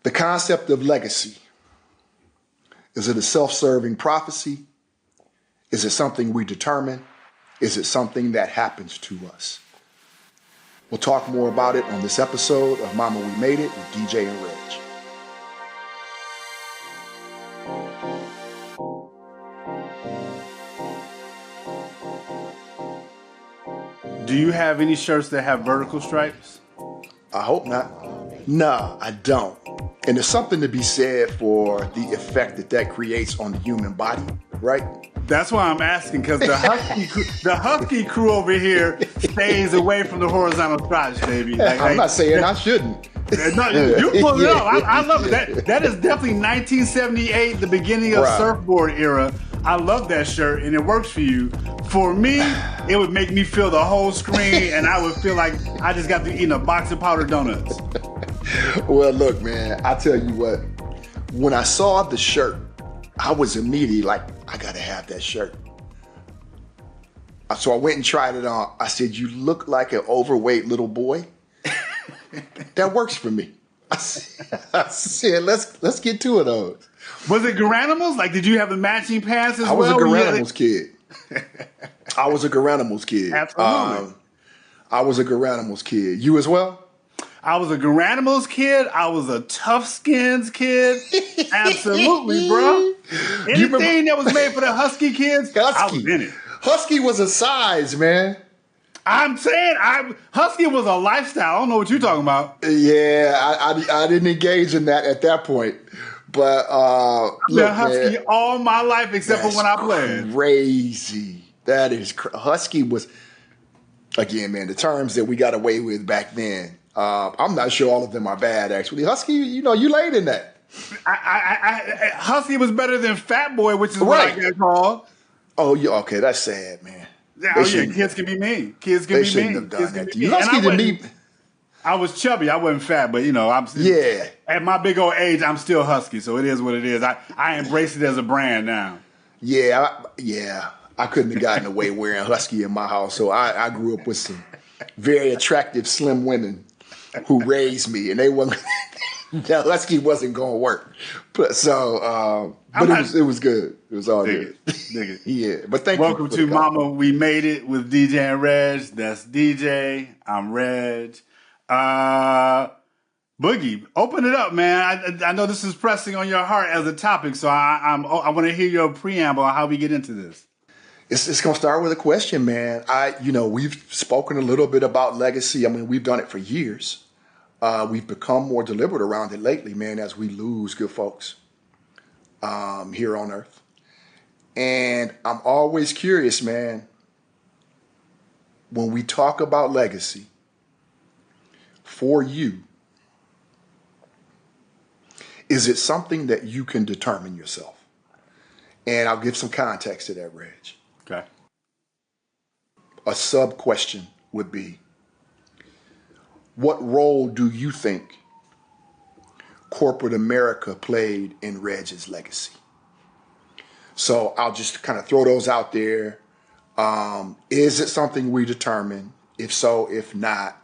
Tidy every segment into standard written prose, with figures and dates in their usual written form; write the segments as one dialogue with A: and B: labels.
A: The concept of legacy. Is it a self-serving prophecy? Is it something we determine? Is it something that happens to us? We'll talk more about it on this episode of Mama We Made It with DJ and Reg.
B: Do you have any shirts that have vertical stripes?
A: I hope not. No, I don't. And there's something to be said for the effect that creates on the human body, right?
B: That's why I'm asking, because the husky crew over here stays away from the horizontal stripes, baby.
A: I'm not saying I shouldn't.
B: No, you pull it off. I love it. That is definitely 1978, the beginning of surfboard era. I love that shirt, and it works for you. For me, it would make me feel the whole screen, and I would feel like I just got to eat a box of powdered donuts.
A: Well, look, man, I tell you what. When I saw the shirt, I was immediately like, I got to have that shirt. So I went and tried it on. I said, you look like an overweight little boy. That works for me. I said, let's get two of those.
B: Was it Garanimals? Like, did you have the matching pants as well?
A: I was a Garanimals kid. I was a Garanimals kid.
B: Absolutely.
A: I was a Garanimals kid. You as well?
B: I was a Garanimals kid. I was a Tough Skins kid. Absolutely, bro. Anything that was made for the Husky kids, I was in it.
A: Husky was a size, man.
B: I'm saying Husky was a lifestyle. I don't know what you're talking about.
A: Yeah, I didn't engage in that at that point. But look,
B: Husky
A: man,
B: all my life except for when I played.
A: Crazy. That is Husky was, again, man, the terms that we got away with back then. I'm not sure all of them are bad, actually. Husky, you laid in that.
B: Husky was better than Fat Boy, which is what I get called.
A: Oh, yeah, okay, that's sad, man.
B: Kids can be mean. Kids can be mean. They shouldn't have done that to you.
A: Husky to me,
B: I was chubby. I wasn't fat, but at my big old age, I'm still Husky, so it is what it is. I embrace it as a brand now.
A: Yeah. I couldn't have gotten away wearing Husky in my house, so I grew up with some very attractive, slim women who raised me, and they wasn't. The Husky wasn't going to work, but it was good. It was all good. Yeah, but thank you.
B: Welcome to Mama We Made It with DJ and Reg. That's DJ. I'm Reg. Boogie, open it up, man. I know this is pressing on your heart as a topic, so I want to hear your preamble on how we get into this.
A: It's going to start with a question, man. We've spoken a little bit about legacy. I mean, we've done it for years. We've become more deliberate around it lately, man, as we lose good folks here on earth. And I'm always curious, man, when we talk about legacy, for you, is it something that you can determine yourself? And I'll give some context to that, Reg.
B: Okay.
A: A sub-question would be, what role do you think corporate America played in Reg's legacy? So I'll just kind of throw those out there. Is it something we determine? If so, if not,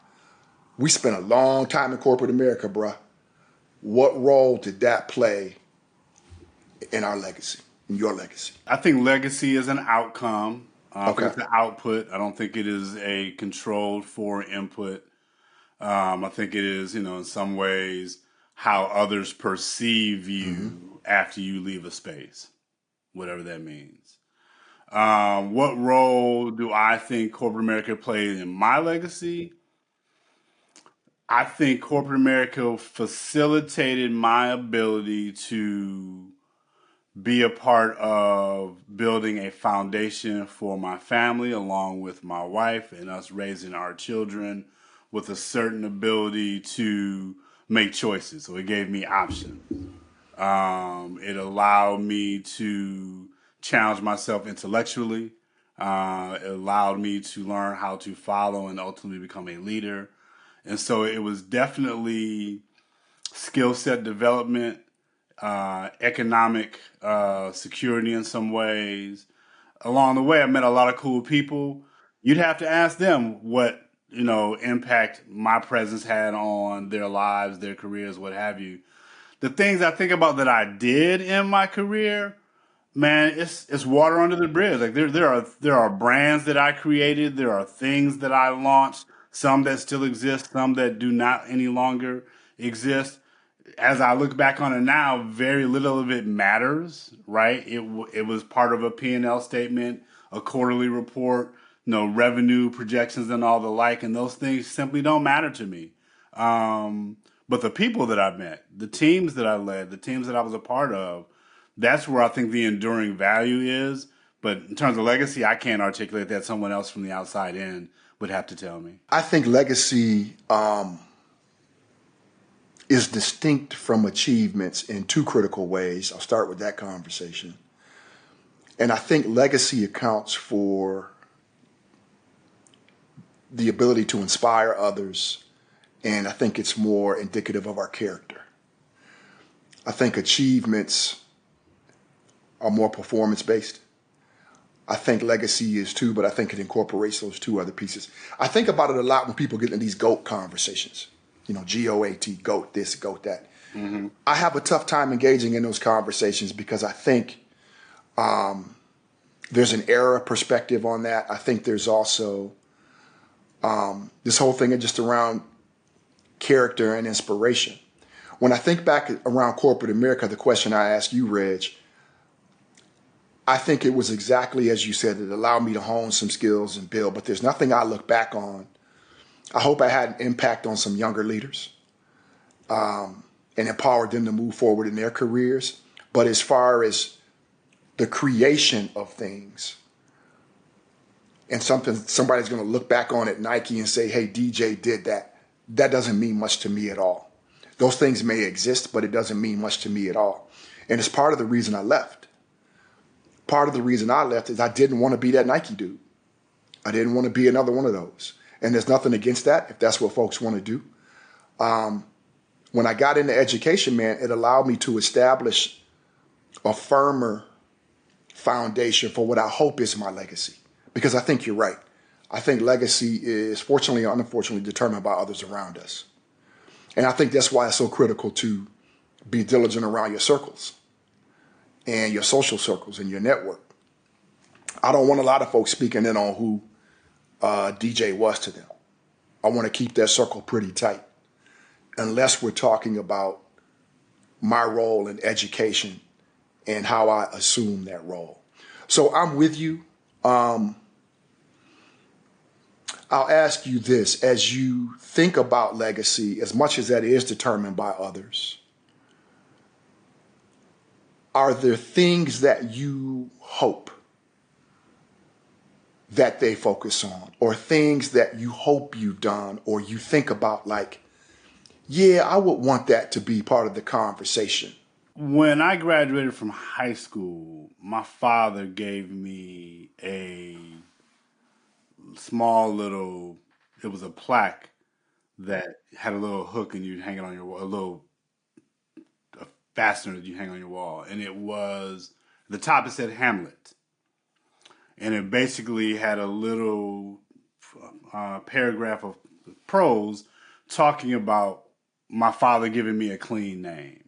A: we spent a long time in corporate America, bruh. What role did that play in our legacy, in your legacy?
B: I think legacy is an outcome. I
A: Okay.
B: think it's an output. I don't think it is a controlled for input. I think it is, in some ways, how others perceive you after you leave a space, whatever that means. What role do I think corporate America played in my legacy? I think corporate America facilitated my ability to be a part of building a foundation for my family, along with my wife and us raising our children with a certain ability to make choices. So it gave me options. It allowed me to challenge myself intellectually. It allowed me to learn how to follow and ultimately become a leader. And so it was definitely skill set development, economic security in some ways. Along the way, I met a lot of cool people. You'd have to ask them what, impact my presence had on their lives, their careers, what have you. the things I think about that I did in my career, man, it's water under the bridge. Like there are brands that I created, there are things that I launched, some that still exist, some that do not any longer exist. As I look back on it now, very little of it matters, right? It was part of a P&L statement, a quarterly report, revenue projections and all the like, and those things simply don't matter to me. But the people that I met, the teams that I led, the teams that I was a part of, that's where I think the enduring value is. But in terms of legacy, I can't articulate that. Someone else from the outside in would have to tell me.
A: I think legacy is distinct from achievements in two critical ways. I'll start with that conversation. And I think legacy accounts for the ability to inspire others, and I think it's more indicative of our character. I think achievements are more performance-based. I think legacy is too, but I think it incorporates those two other pieces. I think about it a lot when people get in these GOAT conversations. GOAT, GOAT this, GOAT that. Mm-hmm. I have a tough time engaging in those conversations because I think there's an era perspective on that. I think there's also this whole thing just around character and inspiration. When I think back around corporate America, the question I asked you, Reg, I think it was exactly as you said. It allowed me to hone some skills and build, but there's nothing I look back on. I hope I had an impact on some younger leaders and empowered them to move forward in their careers. But as far as the creation of things and somebody's going to look back on at Nike and say, hey, DJ did that, that doesn't mean much to me at all. Those things may exist, but it doesn't mean much to me at all. And it's part of the reason I left. Part of the reason I left is I didn't want to be that Nike dude. I didn't want to be another one of those. And there's nothing against that if that's what folks want to do. When I got into education, man, it allowed me to establish a firmer foundation for what I hope is my legacy. Because I think you're right. I think legacy is, fortunately or unfortunately, determined by others around us. And I think that's why it's so critical to be diligent around your circles and your social circles and your network. I don't want a lot of folks speaking in on who DJ was to them. I want to keep that circle pretty tight, unless we're talking about my role in education and how I assume that role. So I'm with you. I'll ask you this. As you think about legacy, as much as that is determined by others, are there things that you hope that they focus on, or things that you hope you've done, or you think about like, yeah, I would want that to be part of the conversation?
B: When I graduated from high school, my father gave me a small little, it was a plaque that had a little hook and you'd hang it on your wall, a fastener that you hang on your wall. And it was, the top it said Hamlet. And it basically had a little paragraph of prose talking about my father giving me a clean name.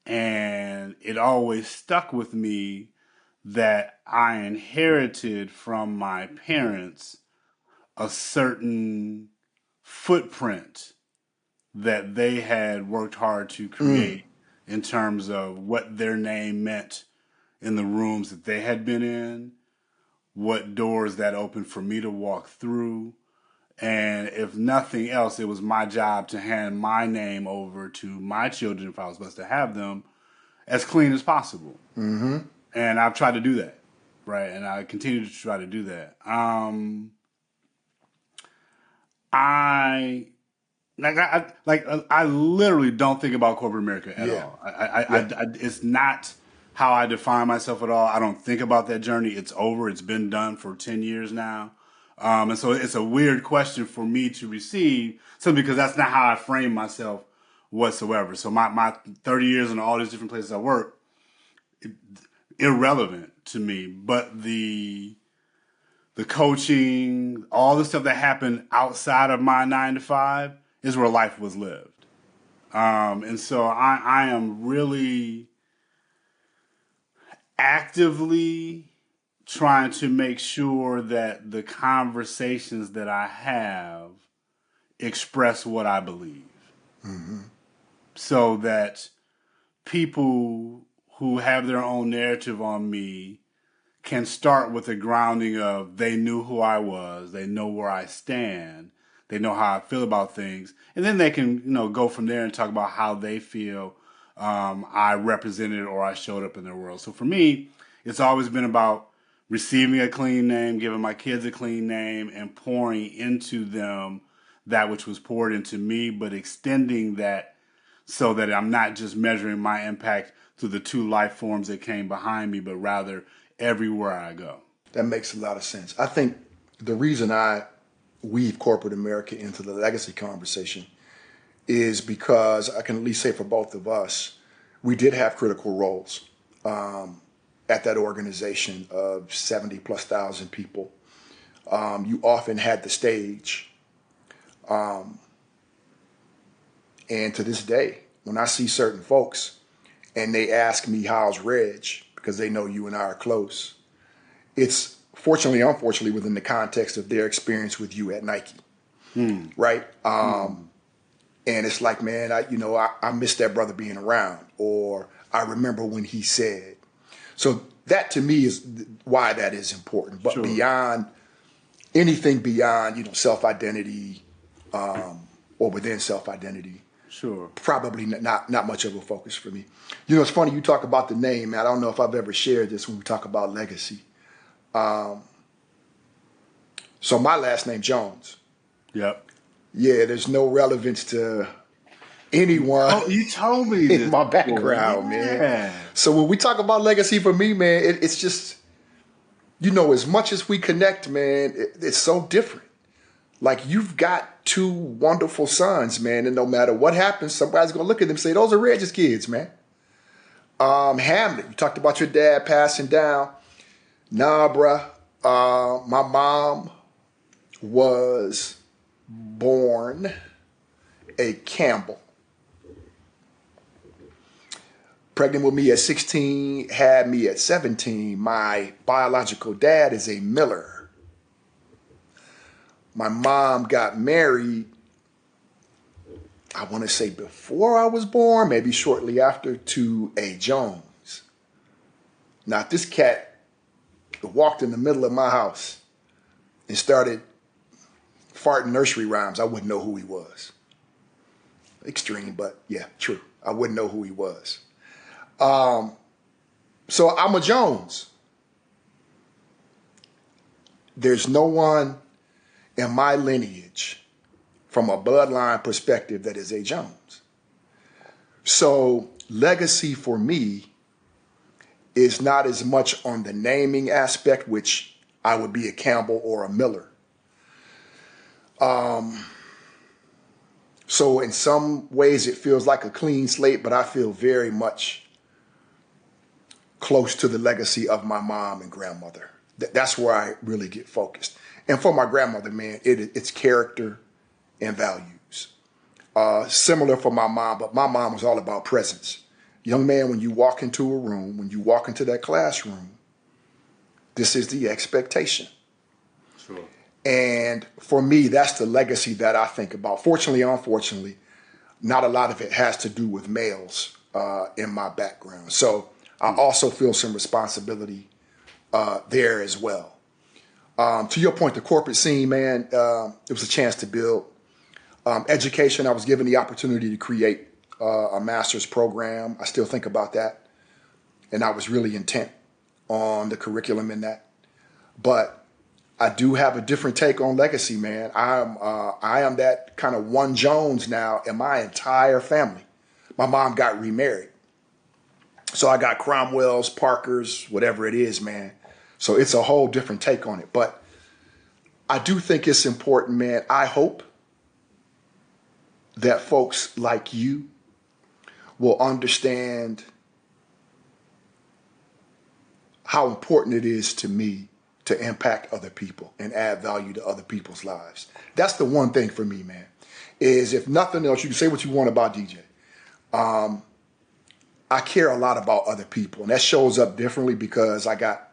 B: And it always stuck with me that I inherited from my parents a certain footprint that they had worked hard to create in terms of what their name meant in the rooms that they had been in, what doors that opened for me to walk through. And if nothing else, it was my job to hand my name over to my children, if I was blessed to have them, as clean as possible. Mm-hmm. And I've tried to do that, right? And I continue to try to do that. I literally don't think about corporate America at all. It's not how I define myself at all. I don't think about that journey. It's over. It's been done for 10 years now. And so it's a weird question for me to receive, simply because that's not how I frame myself whatsoever. So my 30 years in all these different places I work, irrelevant to me. But the coaching, all the stuff that happened outside of my 9 to 5 is where life was lived. And so I am really actively trying to make sure that the conversations that I have express what I believe, so that people who have their own narrative on me can start with a grounding of they knew who I was, they know where I stand, they know how I feel about things, and then they can go from there and talk about how they feel I represented or I showed up in their world. So for me, it's always been about receiving a clean name, giving my kids a clean name, and pouring into them that which was poured into me, but extending that so that I'm not just measuring my impact through the two life forms that came behind me, but rather everywhere I go.
A: That makes a lot of sense. I think the reason I weave corporate America into the legacy conversation is because I can at least say for both of us, we did have critical roles at that organization of 70 plus thousand people. You often had the stage. And to this day, when I see certain folks and they ask me, how's Reg? Because they know you and I are close. It's fortunately, unfortunately, within the context of their experience with you at Nike, right? And it's like, man, I miss that brother being around, or I remember when he said. So that to me is why that is important. But
B: Sure.
A: beyond anything beyond, self-identity or within self-identity,
B: Sure.
A: probably not much of a focus for me. It's funny you talk about the name. I don't know if I've ever shared this when we talk about legacy. So my last name Jones.
B: Yep.
A: Yeah, there's no relevance to anyone
B: Oh, you told me
A: in
B: this
A: my
B: before.
A: background, man.
B: Yeah.
A: So when we talk about legacy for me, man, it's just, as much as we connect, man, it's so different. Like you've got two wonderful sons, man, and no matter what happens, somebody's gonna look at them and say, those are Reg's kids, man. Hamlet, you talked about your dad passing down. Nah, bruh. My mom was born a Campbell. Pregnant with me at 16, had me at 17. My biological dad is a Miller. My mom got married, I want to say before I was born, maybe shortly after, to a Jones. Now, if this cat walked in the middle of my house and started farting nursery rhymes, I wouldn't know who he was. Extreme, but yeah, true. I wouldn't know who he was. So I'm a Jones. There's no one in my lineage from a bloodline perspective that is a Jones. So legacy for me is not as much on the naming aspect, which I would be a Campbell or a Miller. So in some ways it feels like a clean slate, but I feel very much close to the legacy of my mom and grandmother. That's where I really get focused. And for my grandmother, man, it's character and values. Similar for my mom, but my mom was all about presence. Young man, when you walk into a room, when you walk into that classroom, this is the expectation.
B: Sure.
A: And for me, that's the legacy that I think about. Fortunately, unfortunately, not a lot of it has to do with males in my background. So I also feel some responsibility there as well. To your point, the corporate scene, man, it was a chance to build education. I was given the opportunity to create a master's program. I still think about that. And I was really intent on the curriculum in that. But I do have a different take on legacy, man. I am that kind of one Jones now in my entire family. My mom got remarried. So I got Cromwell's, Parker's, whatever it is, man. So it's a whole different take on it. But I do think it's important, man. I hope that folks like you will understand how important it is to me to impact other people and add value to other people's lives. That's the one thing for me, man, is if nothing else, you can say what you want about DJ. I care a lot about other people, and that shows up differently because I got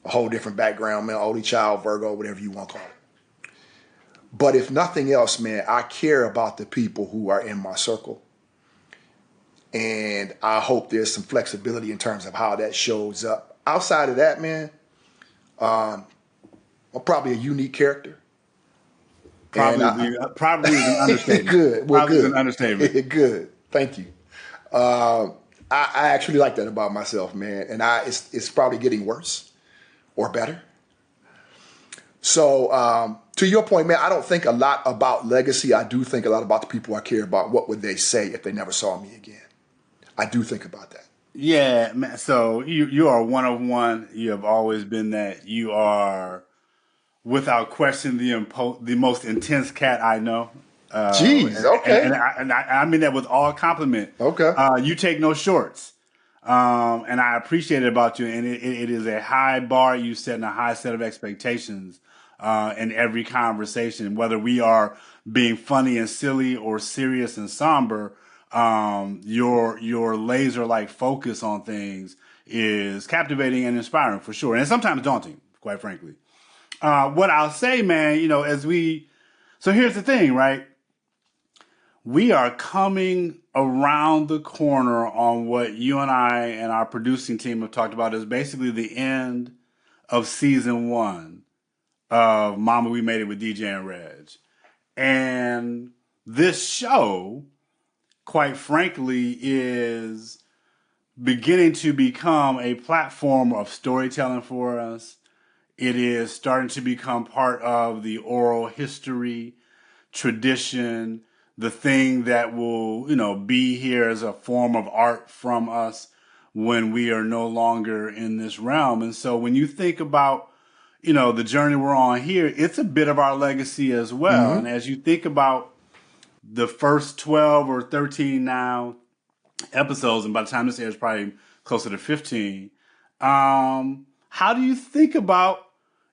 A: a whole different background, man, only child, Virgo, whatever you want to call it. But if nothing else, man, I care about the people who are in my circle. And I hope there's some flexibility in terms of how that shows up. Outside of that, man, I'm probably a unique character. And
B: Probably is an understatement.
A: good. Well,
B: Probably is an
A: good.
B: understatement.
A: Good. Thank you. I actually like that about myself, man. And it's probably getting worse or better. So to your point, man, I don't think a lot about legacy. I do think a lot about the people I care about. What would they say if they never saw me again? I do think about that.
B: Yeah, man. So you are one of one. You have always been that. You are, without question, the most intense cat I know.
A: Jeez, okay.
B: And I mean that with all compliment.
A: Okay.
B: You take no shorts. And I appreciate it about you. And it is a high bar you set and a high set of expectations in every conversation, whether we are being funny and silly or serious and somber. Your laser like focus on things is captivating and inspiring for sure, and sometimes daunting, quite frankly. What I'll say, man, so here's the thing, right? We are coming around the corner on what you and I and our producing team have talked about is basically the end of season 1 of Mama We Made It with DJ and Reg. And this show, quite frankly, is beginning to become a platform of storytelling for us. It is starting to become part of the oral history, tradition, the thing that will, be here as a form of art from us when we are no longer in this realm. And so when you think about, the journey we're on here, it's a bit of our legacy as well.
A: Mm-hmm.
B: And as you think about the first 12 or 13 now episodes, and by the time this airs, probably closer to 15, how do you think about,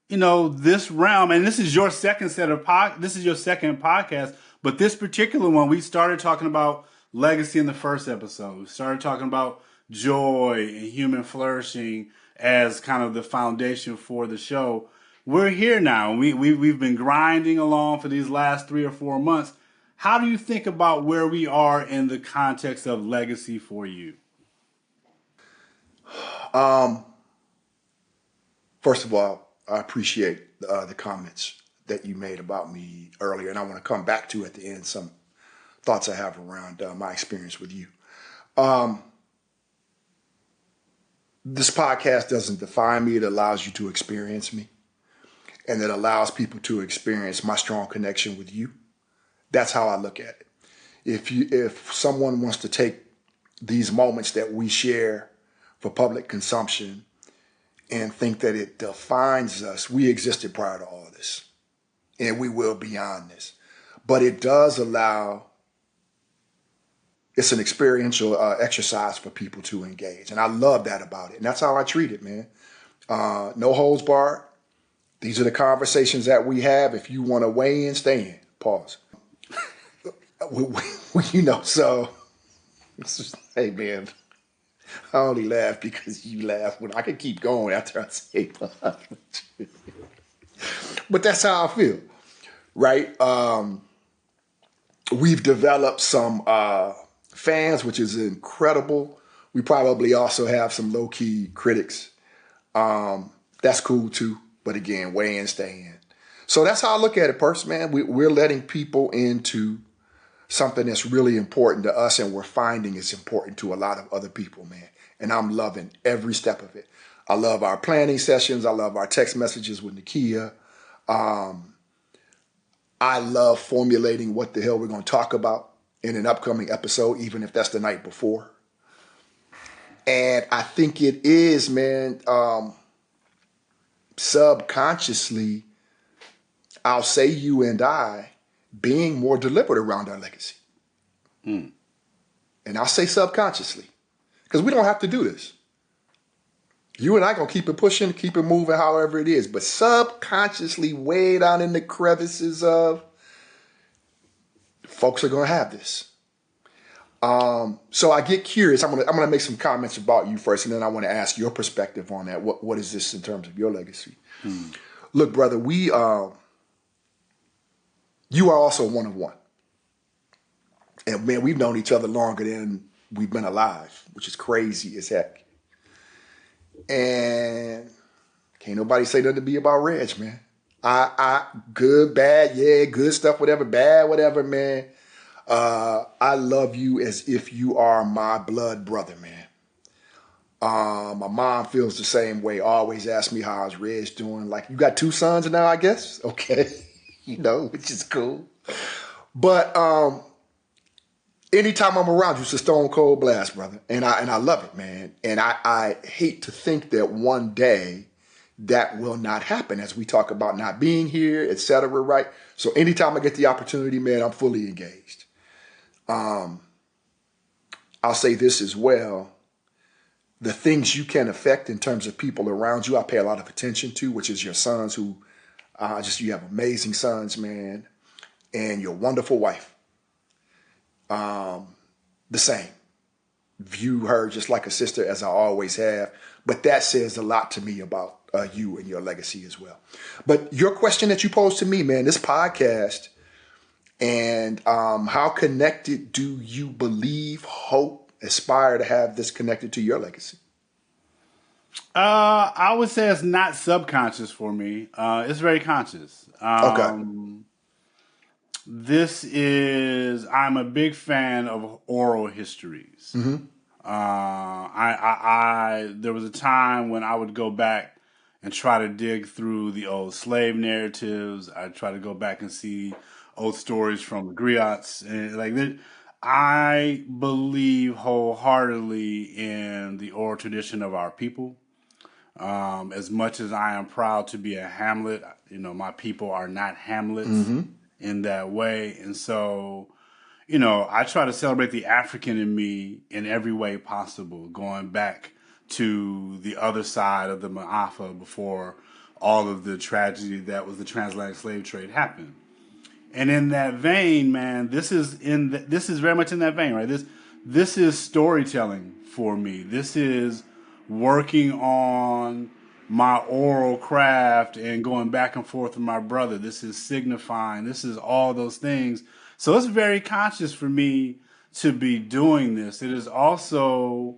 B: this realm? And this is your second this is your second podcast, but this particular one, we started talking about legacy in the first episode. We started talking about joy and human flourishing as kind of the foundation for the show. We're here now. We've been grinding along for these last 3 or 4 months. How do you think about where we are in the context of legacy for you?
A: First of all, I appreciate the comments that you made about me earlier, and I want to come back to at the end some thoughts I have around my experience with you. This podcast doesn't define me. It allows you to experience me, and it allows people to experience my strong connection with you. That's how I look at it. If someone wants to take these moments that we share for public consumption and think that it defines us, we existed prior to all this, and we will beyond this. But it does allow, it's an experiential exercise for people to engage, and I love that about it, and that's how I treat it, man. No holds barred. These are the conversations that we have. If you want to weigh in, stay in. Pause. So, hey, man, I only laugh because you laugh. When I can keep going after I say pause. But that's how I feel, right? We've developed some fans, which is incredible. We probably also have some low-key critics. That's cool, too. But again, weigh in, stay in. So that's how I look at it, Purse, man. We're letting people into something that's really important to us, and we're finding it's important to a lot of other people, man. And I'm loving every step of it. I love our planning sessions. I love our text messages with Nakia. I love formulating what the hell we're going to talk about in an upcoming episode, even if that's the night before. And I think it is, man, subconsciously, I'll say you and I, being more deliberate around our legacy. And I'll say subconsciously, because we don't have to do this. You and I going to keep it pushing, keep it moving, however it is. But subconsciously, way down in the crevices of, folks are going to have this. So I get curious. I'm gonna make some comments about you first, and then I want to ask your perspective on that. What is this in terms of your legacy?
B: Hmm.
A: Look, brother, you are also one of one, and man, we've known each other longer than we've been alive, which is crazy as heck. And can't nobody say nothing to me about Reg, man. Good, bad, yeah, good stuff, whatever, bad, whatever, man. I love you as if you are my blood brother, man. My mom feels the same way. Always asks me how's Reg doing. Like, you got two sons now, I guess. Okay, which is cool. But anytime I'm around you, it's a stone cold blast, brother, and I love it, man. And I hate to think that one day that will not happen, as we talk about not being here, etc. Right? So anytime I get the opportunity, man, I'm fully engaged. I'll say this as well. The things you can affect in terms of people around you, I pay a lot of attention to, which is your sons who you have amazing sons, man, and your wonderful wife. The same. View her just like a sister as I always have. But that says a lot to me about you and your legacy as well. But your question that you posed to me, man, this podcast and how connected do you believe, hope, aspire to have this connected to your legacy?
B: I would say it's not subconscious for me. It's very conscious.
A: Okay.
B: I'm a big fan of oral histories.
A: Mm-hmm.
B: There was a time when I would go back and try to dig through the old slave narratives. I try to go back and see old stories from the griots, and I believe wholeheartedly in the oral tradition of our people. As much as I am proud to be a Hamlet, my people are not Hamlets
A: Mm-hmm.
B: in that way. And so, I try to celebrate the African in me in every way possible, going back to the other side of the Ma'afa before all of the tragedy that was the transatlantic slave trade happened. And in that vein, man, this is very much in that vein, right? This is storytelling for me. This is working on my oral craft and going back and forth with my brother. This is signifying. This is all those things. So it's very conscious for me to be doing this. It is also,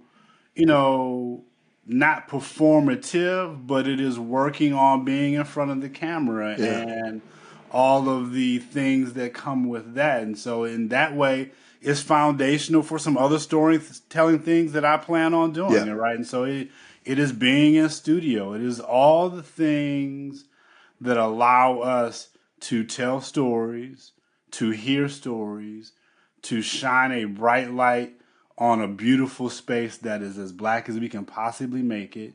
B: you know, not performative, but it is working on being in front of the camera
A: Yeah.
B: and all of the things that come with that. And so in that way, it's foundational for some other storytelling things that I plan on doing.
A: Yeah.
B: Right. And so it is being in studio. It is all the things that allow us to tell stories, to hear stories, to shine a bright light on a beautiful space that is as black as we can possibly make it,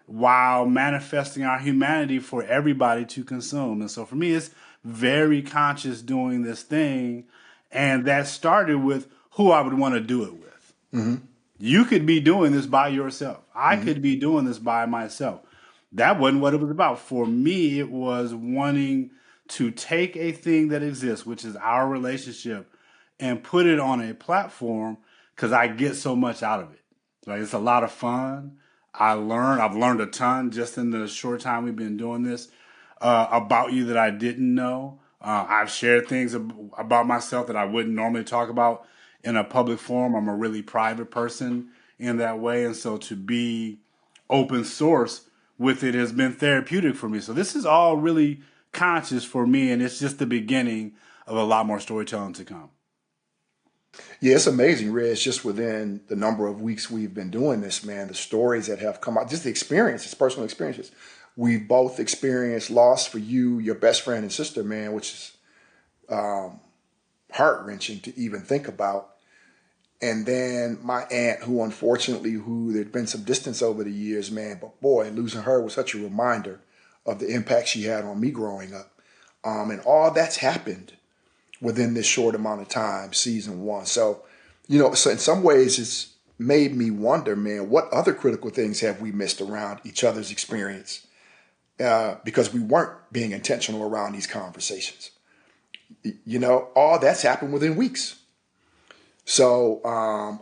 B: while manifesting our humanity for everybody to consume. And so for me, it's very conscious doing this thing. And that started with who I would want to do it with.
A: Mm-hmm.
B: You could be doing this by yourself. I
A: Mm-hmm.
B: could be doing this by myself. That wasn't what it was about. For me, it was wanting to take a thing that exists, which is our relationship, and put it on a platform because I get so much out of it. Like, it's a lot of fun. I've learned a ton just in the short time we've been doing this about you that I didn't know. I've shared things about myself that I wouldn't normally talk about in a public forum. I'm a really private person in that way. And so to be open source with it has been therapeutic for me. So this is all really conscious for me. And it's just the beginning of a lot more storytelling to come.
A: Yeah, it's amazing, Reg, just within the number of weeks we've been doing this, man, the stories that have come out, just the experiences, personal experiences. We've both experienced loss for you, your best friend and sister, man, which is heart-wrenching to even think about. And then my aunt, who there'd been some distance over the years, man, but boy, losing her was such a reminder of the impact she had on me growing up. And all that's happened within this short amount of time, season one. So, so in some ways it's made me wonder, man, what other critical things have we missed around each other's experience? Because we weren't being intentional around these conversations. All that's happened within weeks. So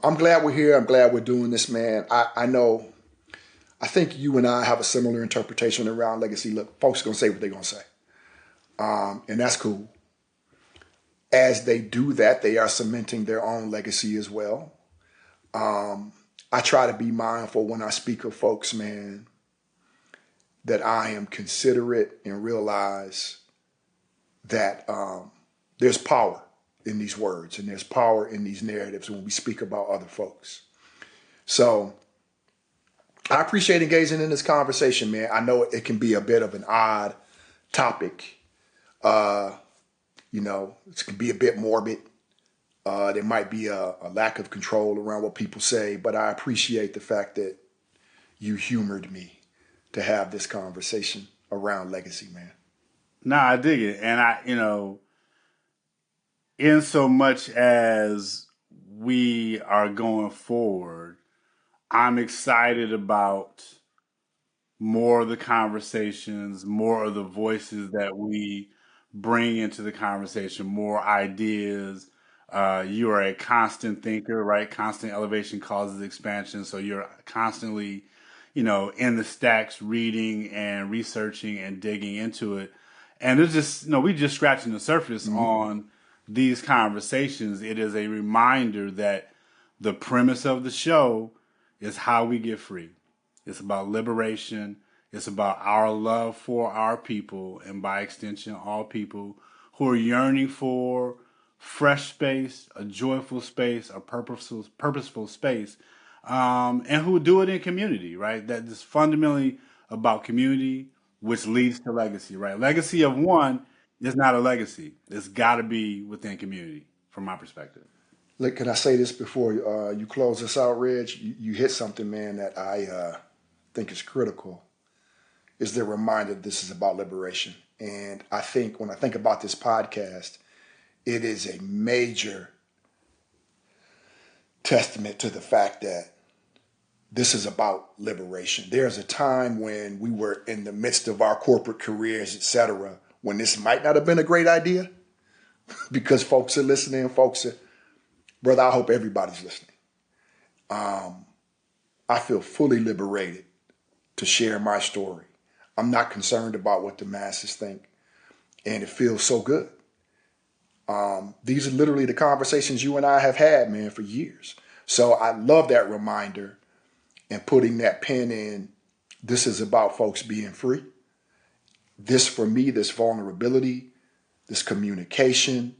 A: I'm glad we're here. I'm glad we're doing this, man. I think you and I have a similar interpretation around legacy. Look, folks are going to say what they're going to say. And that's cool. As they do that, they are cementing their own legacy as well. I try to be mindful when I speak of folks, man, that I am considerate and realize that there's power in these words and there's power in these narratives when we speak about other folks. So I appreciate engaging in this conversation, man. I know it can be a bit of an odd topic. It can be a bit morbid. There might be a lack of control around what people say, but I appreciate the fact that you humored me to have this conversation around legacy, man.
B: Nah, I dig it. And in so much as we are going forward, I'm excited about more of the conversations, more of the voices that we bring into the conversation, more ideas. You are a constant thinker, right? Constant elevation causes expansion. So you're constantly, in the stacks, reading and researching and digging into it. And there's just, we just scratching the surface on these conversations. It is a reminder that the premise of the show is how we get free. It's about liberation. It's about our love for our people, and by extension, all people who are yearning for fresh space, a joyful space, a purposeful space, and who do it in community, right? That is fundamentally about community, which leads to legacy, right? Legacy of one is not a legacy. It's got to be within community, from my perspective.
A: Look, can I say this before you close us out, Reg? You hit something, man, that I think is critical. Is the reminder that this is about liberation. And I think when I think about this podcast, it is a major testament to the fact that this is about liberation. There's a time when we were in the midst of our corporate careers, etc., when this might not have been a great idea because folks are listening, brother, I hope everybody's listening. I feel fully liberated to share my story. I'm not concerned about what the masses think, and it feels so good. These are literally the conversations you and I have had, man, for years. So I love that reminder and putting that pin in. This is about folks being free. This, for me, this vulnerability, this communication,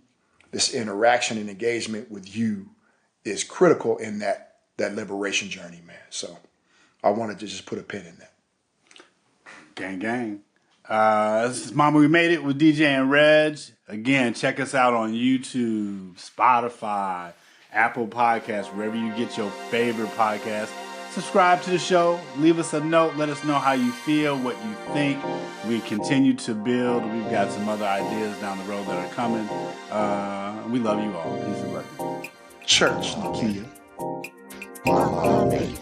A: this interaction and engagement with you is critical in that liberation journey, man. So I wanted to just put a pin in that.
B: Gang, gang. This is Mama We Made It with DJ and Reg. Again, check us out on YouTube, Spotify, Apple Podcasts, wherever you get your favorite podcast. Subscribe to the show. Leave us a note. Let us know how you feel, what you think. We continue to build. We've got some other ideas down the road that are coming. We love you all. Peace and blessings.
A: Church, Nakia. Mama made it.